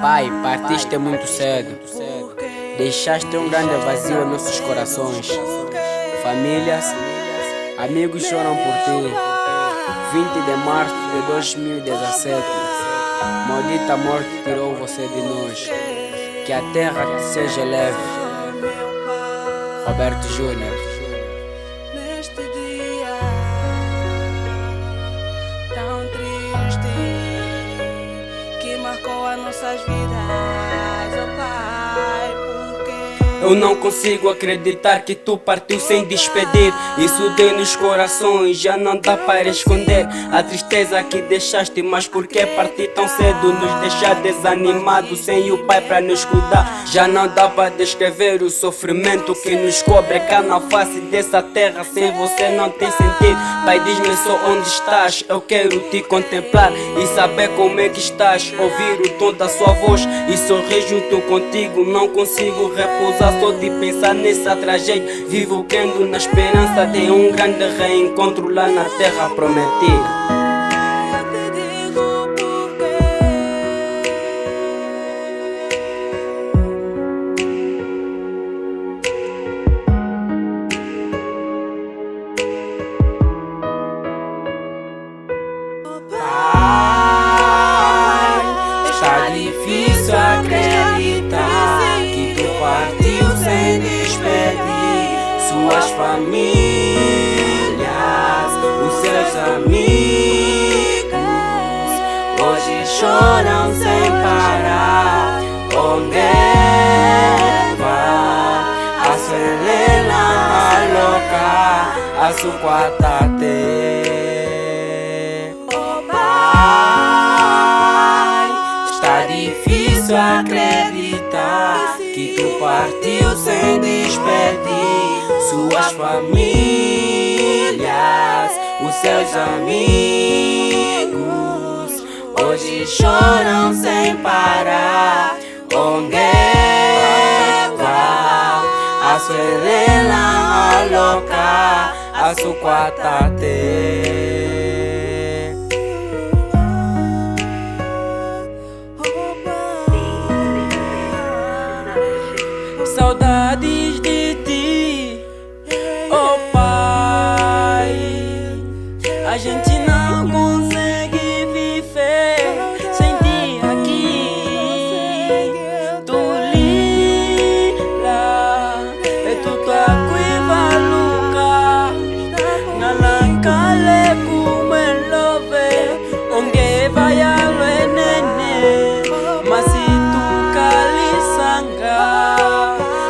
Pai, partiste muito cedo. Deixaste um grande vazio em nossos corações. Famílias, amigos choram por ti. 20 de março de 2017. Maldita morte tirou você de nós. Que a terra te seja leve. Roberto Júnior. Neste dia tão triste que marcou as nossas vidas, oh Pai, Eu não consigo acreditar que tu partiu sem despedir. Isso deu nos corações, já não dá para esconder a tristeza que deixaste. Mas por que partir tão cedo? Nos deixar desanimados, sem o Pai para nos cuidar. Já não dá para descrever o sofrimento que nos cobre cá na face dessa terra. Sem você não tem sentido. Pai, diz-me só onde estás. Eu quero te contemplar e saber como é que estás. Ouvir o tom da sua voz e sorrir junto contigo. Não consigo repousar só de pensar nessa tragédia. Vivo crendo na esperança de um grande reencontro lá na terra prometida. está difícil acreditar que tu partiu sem despedir suas famílias, os seus amigos. Hoje choram sem parar. Onde vai a Selena a louca, a suquatate? Está difícil acreditar que tu partiu sem despedir suas famílias, os seus amigos. Hoje choram sem parar. Onde vai a Selena a louca, a suquatate? Saudades de ti, oh Pai. A gente não consegue viver sem ti aqui. Tu lila, é tu tua cuiva luca. Na lancale como el love, onde vai a nene. Mas se tu calisanga,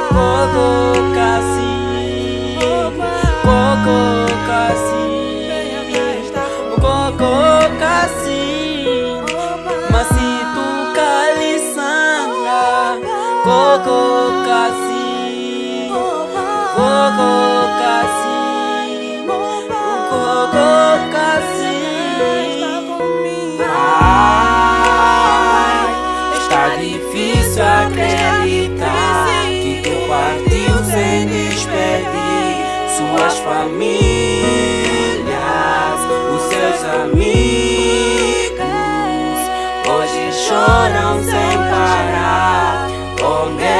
Coco Cassi, Coco Cassi, Coco Cassi, mas se tu calisanga, Coco Cassi, Coco Cassi, Coco Cassi. Ai, está difícil acreditar que tu partiu sem despedir suas famílias, os seus amigos. Hoje choram sem parar. Onde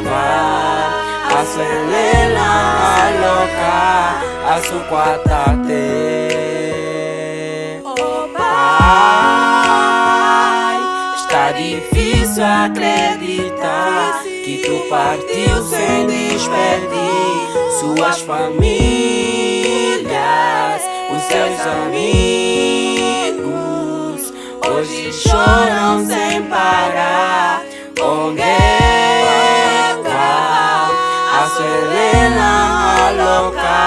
vai a Selena a louca, a suquatate? Pai, está difícil acreditar que tu partiu sem despedir suas famílias, os seus amigos. Hoje choram sem parar. Onde vai a Selena a louca,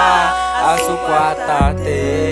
a suquatate?